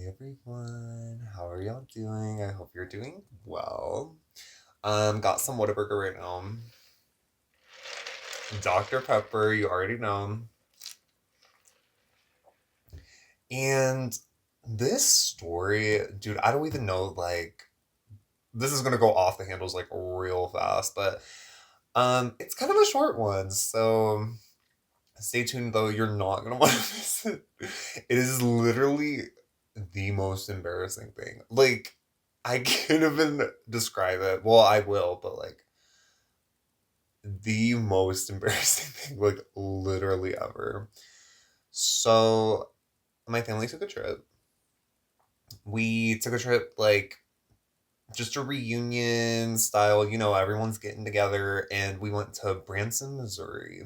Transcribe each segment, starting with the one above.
Hi everyone, how are y'all doing? I hope you're doing well. Got some Whataburger right now. Dr. Pepper, you already know. And this story, dude, I don't even know, like, this is gonna go off the handles like real fast, but it's kind of a short one, so stay tuned though, you're not gonna want to miss it. It is literally the most embarrassing thing. Like, I can't even describe it. Well, I will, but like the most embarrassing thing, like literally ever. So my family took a trip. We took a trip like just a reunion style, everyone's getting together, and we went to Branson, Missouri.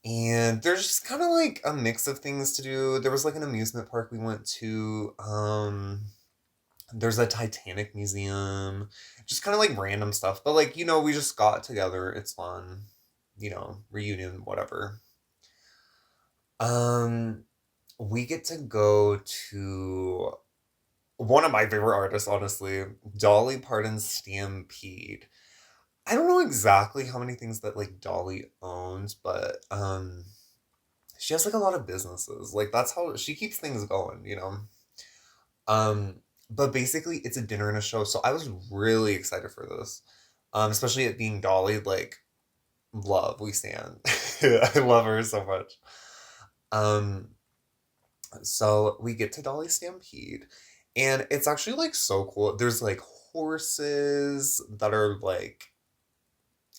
And there's just kind of like a mix of things to do. There was like an amusement park we went to. There's a Titanic museum, just kind of like random stuff. But like, we just got together. It's fun, reunion, whatever. Um, we get to go to one of my favorite artists, honestly, Dolly Parton's Stampede. I don't know exactly how many things that like Dolly owns, but she has like a lot of businesses. Like that's how she keeps things going. Um, but basically, it's a dinner and a show, so I was really excited for this. Especially it being Dolly, like love, we stand. I love her so much. Um, so we get to Dolly Stampede, and it's actually like so cool. There's like horses that are like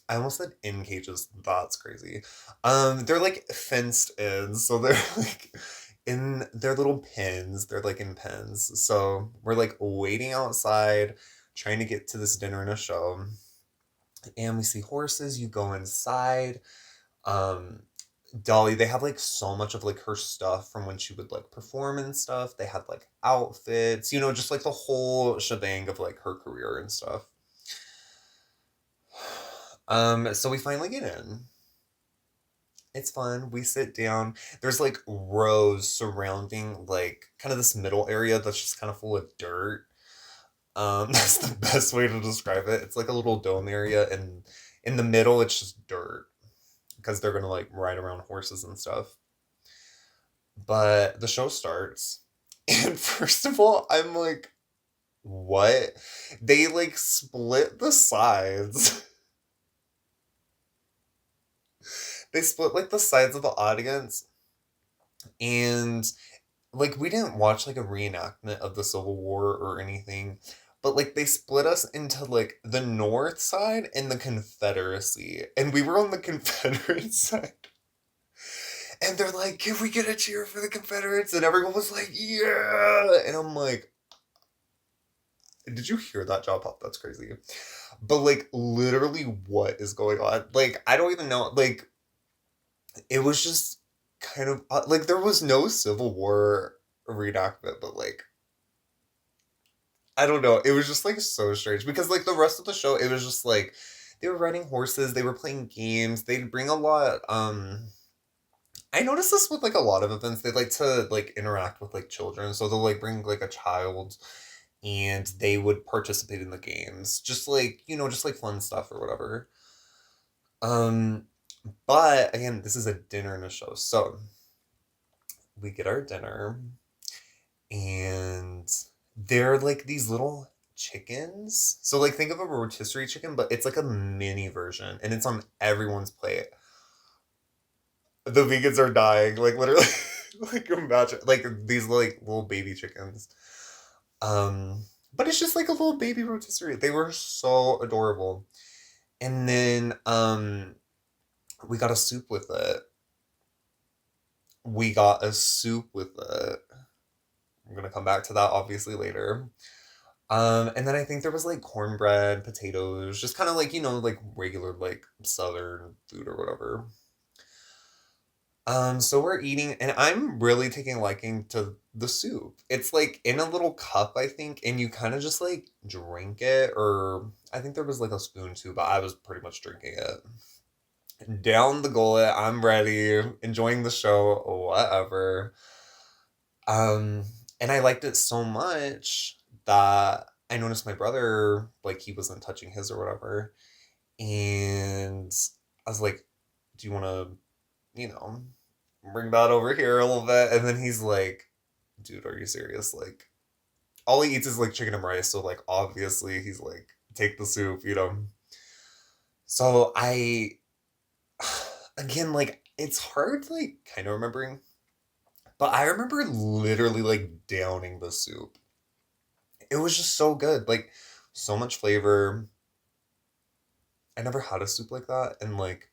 I almost said in cages. That's crazy. They're like fenced in, so they're like in their little pens. They're like in pens. So we're like waiting outside, trying to get to this dinner and a show. And we see horses. You go inside. Um, Dolly, they have like so much of like her stuff from when she would like perform and stuff. They had like outfits, just like the whole shebang of like her career and stuff. So we finally get in. It's fun. We sit down. There's like rows surrounding like kind of this middle area that's just kind of full of dirt. That's the best way to describe it. It's like a little dome area, and in the middle, it's just dirt because they're gonna like ride around horses and stuff. But the show starts, and first of all, I'm like, what? They like split the sides. They split like the sides of the audience, and like we didn't watch like a reenactment of the Civil War or anything, but like they split us into like the North side and the Confederacy, and we were on the Confederate side. And they're like, "Can we get a cheer for the Confederates?" And everyone was like, "Yeah!" And I'm like, "Did you hear that, job pop? That's crazy." But like, literally, what is going on? Like, I don't even know. Like, it was just kind of like there was no Civil War reenactment, but like I don't know. It was just like so strange because like the rest of the show, it was just like they were riding horses, they were playing games, they'd bring a lot. I noticed this with like a lot of events. They like to like interact with like children, so they'll like bring like a child, and they would participate in the games, just like just like fun stuff or whatever. Um, but again, this is a dinner and a show, so we get our dinner, and they're like these little chickens. So like think of a rotisserie chicken, but it's like a mini version, and it's on everyone's plate. The vegans are dying, like literally. Like imagine like these like little baby chickens. Um, but it's just like a little baby rotisserie. They were so adorable. And then we got a soup with it. We got a soup with it. I'm gonna come back to that obviously later. And then I think there was like cornbread, potatoes, just kind of like, like regular like southern food or whatever. So we're eating, and I'm really taking liking to the soup. It's like in a little cup, I think, and you kind of just like drink it, or I think there was like a spoon too, but I was pretty much drinking it. Down the gullet, I'm ready, enjoying the show, whatever. Um, And I liked it so much that I noticed my brother, like, he wasn't touching his or whatever. And I was like, do you want to, you know, bring that over here a little bit? And then he's like, dude, are you serious? Like, all he eats is like chicken and rice. So, like, obviously, he's like, take the soup, you know? So again, like, it's hard, like, kind of remembering, but I remember literally, like, downing the soup. It was just so good. Like, so much flavor. I never had a soup like that. And, like,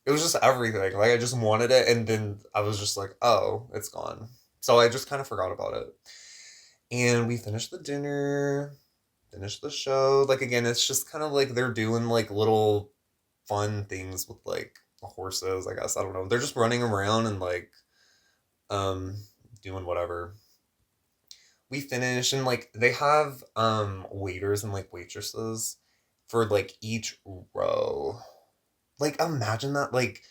it was just everything. Like, I just wanted it. And then I was just like, oh, it's gone. So I just kind of forgot about it. And we finished the dinner, finished the show. Like, again, it's just kind of like they're doing, like, little fun things with, like, horses, I guess. I don't know. They're just running around and, like, um, doing whatever. We finish and like they have waiters and like waitresses for like each row. Like imagine that, like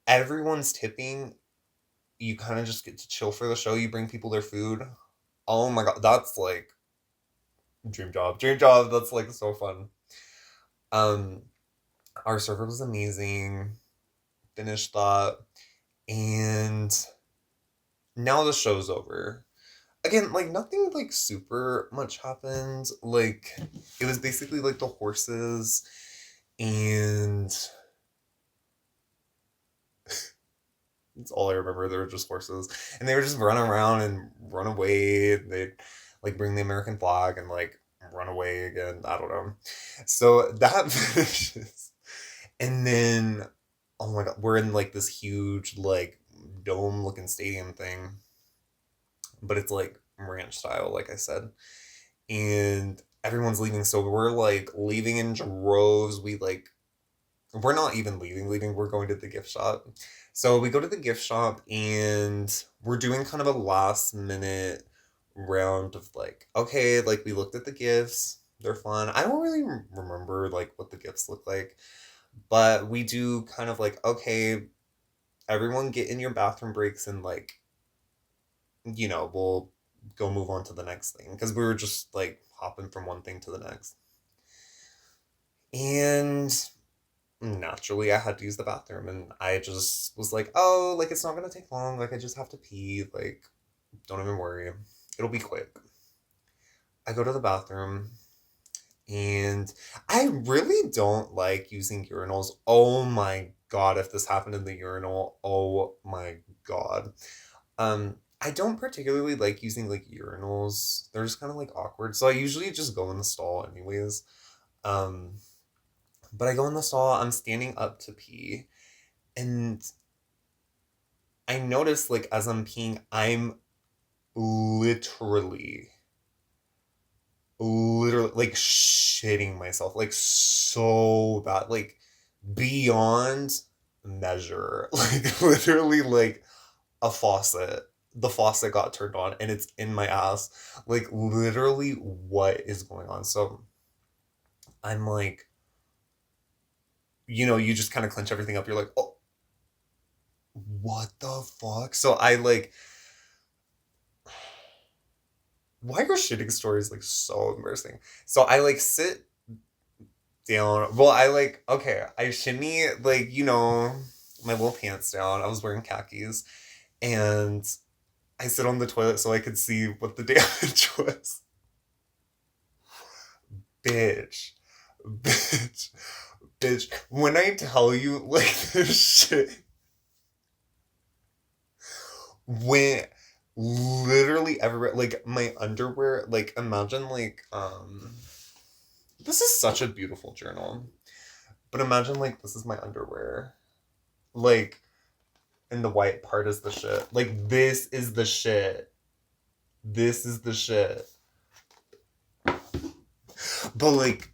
everyone's tipping, you kind of just get to chill for the show, you bring people their food. Oh my god, that's like dream job. Dream job, that's like so fun. Um our server was amazing. Finished that and now the show's over. Again, like nothing like super much happened. Like it was basically like the horses and that's all I remember. They were just horses. And they were just run around and run away. They'd like bring the American flag and like run away again. I don't know. So that finishes. And then oh my god, we're in like this huge like dome looking stadium thing. But it's like ranch style, like I said. And everyone's leaving. So we're like leaving in droves. We're not even leaving. We're going to the gift shop. So we go to the gift shop and we're doing kind of a last minute round of like, okay, like we looked at the gifts. They're fun. I don't really remember like what the gifts look like, but we do kind of like, okay, everyone get in your bathroom breaks and like, we'll go move on to the next thing because we were just like hopping from one thing to the next. And naturally, I had to use the bathroom, and I just was like, oh, like it's not gonna take long. Like I just have to pee. Like, don't even worry, it'll be quick. I go to the bathroom, and I really don't like using urinals. Oh my god, if this happened in the urinal, oh my god. I don't particularly like using like urinals. They're just kind of like awkward. So I usually just go in the stall anyways. Um, but I go in the stall, I'm standing up to pee, and I notice like as I'm peeing, I'm literally, literally like shitting myself, like so bad, like beyond measure. Like literally like a faucet. The faucet got turned on and it's in my ass. Like literally what is going on? So I'm like, you just kind of clench everything up. You're like, oh, what the fuck? So I like, why are shitting stories like so embarrassing? So I like sit down. Well, I like, okay, I shimmy like, my little pants down. I was wearing khakis and I sit on the toilet so I could see what the damage was. Bitch. Bitch. Bitch. When I tell you, like, this shit went literally everywhere. Like, my underwear, like, imagine, like, this is such a beautiful journal. But imagine, like, this is my underwear. Like, and the white part is the shit. Like, this is the shit. This is the shit. But, like,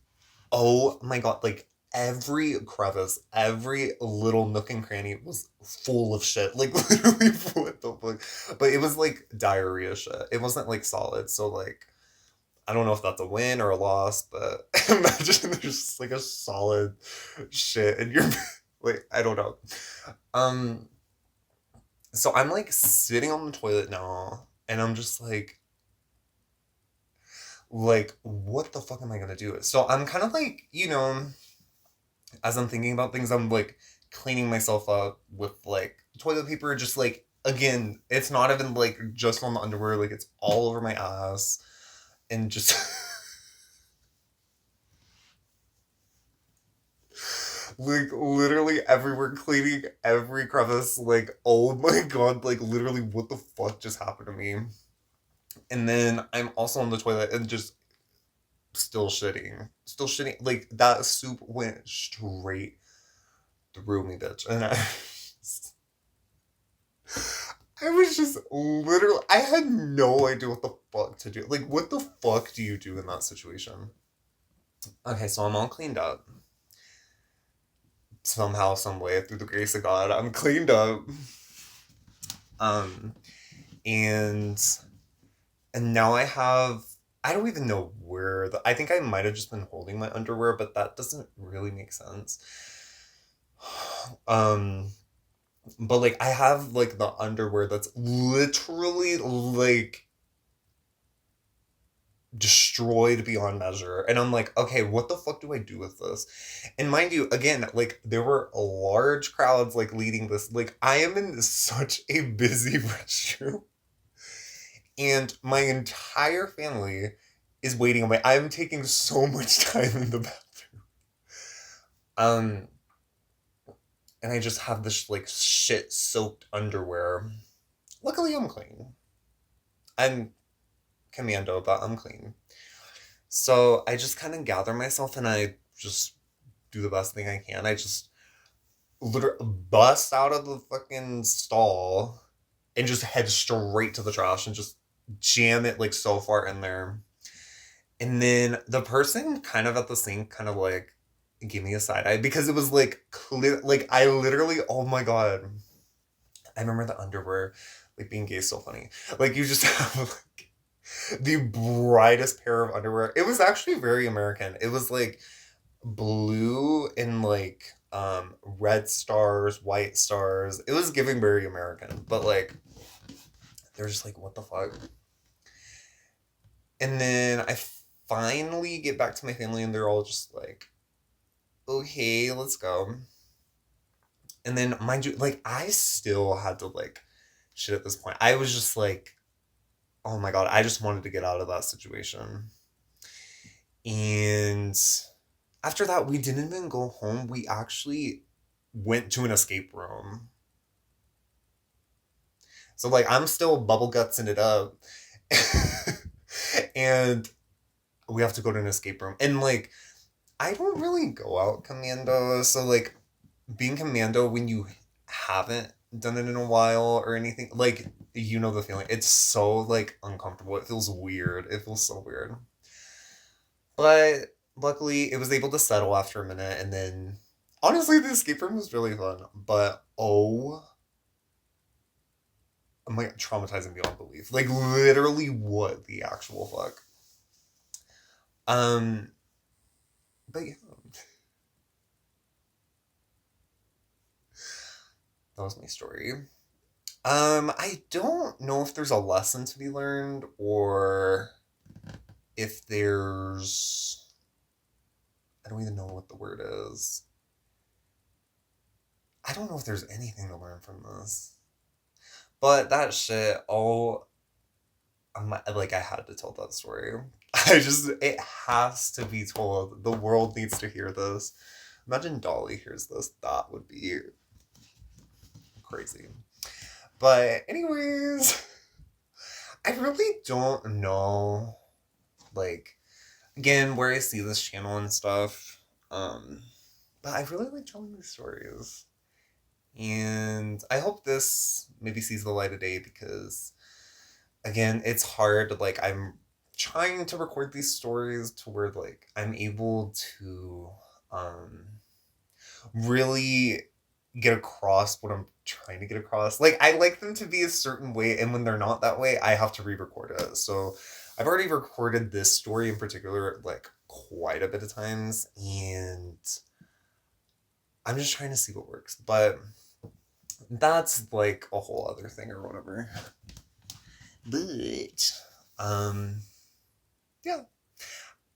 oh my god, like, every crevice, every little nook and cranny was full of shit. Like, literally, what the fuck? But it was, like, diarrhea shit. It wasn't, like, solid. So, like, I don't know if that's a win or a loss, but imagine there's just, like, a solid shit in your... Like, I don't know. Um, so I'm, like, sitting on the toilet now, And I'm just what the fuck am I gonna do? So I'm kind of like, as I'm thinking about things, I'm like cleaning myself up with like toilet paper, just like, again, it's not even like just on the underwear, like it's all over my ass and just like literally everywhere, cleaning every crevice. Like, oh my god, like literally, what the fuck just happened to me? And then I'm also on the toilet and just still shitting. Like that soup went straight through me, bitch. And I was just literally, I had no idea what the fuck to do. Like, what the fuck do you do in that situation? Okay, so I'm all cleaned up. Somehow, some way, through the grace of God, I'm cleaned up. Um, and now I don't even know I think I might have just been holding my underwear, but that doesn't really make sense. Um, but like I have like the underwear that's literally like destroyed beyond measure. And I'm like, okay, what the fuck do I do with this? And mind you, again, like there were large crowds like leading this. Like I am in such a busy restroom. And my entire family is waiting on me. I'm taking so much time in the bathroom. Um, and I just have this like shit soaked underwear. Luckily, I'm clean. I'm commando, but I'm clean. So I just kind of gather myself and I just do the best thing I can. I just literally bust out of the fucking stall and just head straight to the trash and just jam it like so far in there. And then the person kind of at the sink kind of like gave me a side eye because it was like clear, like I literally, oh my god. I remember the underwear, like being gay is so funny. Like you just have like the brightest pair of underwear. It was actually very American. It was like blue and like red stars, white stars. It was giving very American, but like they're just like, what the fuck? And then I finally get back to my family and they're all just like, okay, let's go. And then mind you, like I still had to like shit at this point. I was just like, oh my god, I just wanted to get out of that situation. And after that, we didn't even go home. We actually went to an escape room. So like I'm still bubble gutsing it up. And we have to go to an escape room. And like I don't really go out commando. So like being commando when you haven't done it in a while or anything, like you know the feeling. It's so like uncomfortable. It feels weird. It feels so weird. But luckily, it was able to settle after a minute, and then honestly, the escape room was really fun. But oh, I'm like traumatizing beyond belief. Like literally, what the actual fuck? Um, but yeah, that was my story. I don't know if there's a lesson to be learned or if there's I don't even know what the word is. I don't know if there's anything to learn from this. But that shit, like I had to tell that story. It has to be told. The world needs to hear this. Imagine Dolly hears this. That would be crazy. But anyways, I really don't know, like, again, where I see this channel and stuff. But I really like telling these stories. And I hope this maybe sees the light of day because again, it's hard. Like I'm trying to record these stories to where like I'm able to really get across what I'm trying to get across. Like I like them to be a certain way, and when they're not that way, I have to re-record it. So I've already recorded this story in particular like quite a bit of times, and I'm just trying to see what works. But that's like a whole other thing or whatever. But, um, yeah.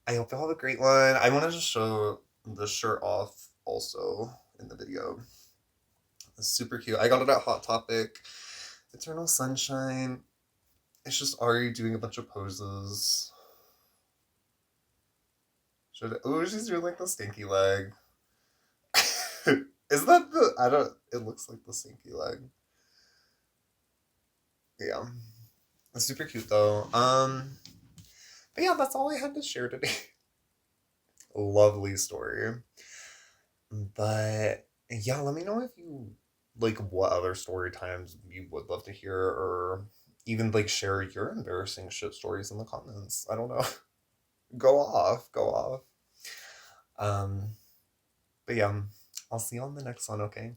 I hope you all have a great one. I wanted to show the shirt off also in the video. It's super cute. I got it at Hot Topic. Eternal Sunshine. It's just Ari doing a bunch of poses. Oh, she's doing like the stinky leg. Is that the? I don't. It looks like the stinky leg. Yeah, it's super cute though. But yeah, that's all I had to share today. Lovely story. But yeah, let me know if you like what other story times you would love to hear, or even like share your embarrassing shit stories in the comments. I don't know. Go off, go off. Um, but yeah, I'll see you on the next one, okay?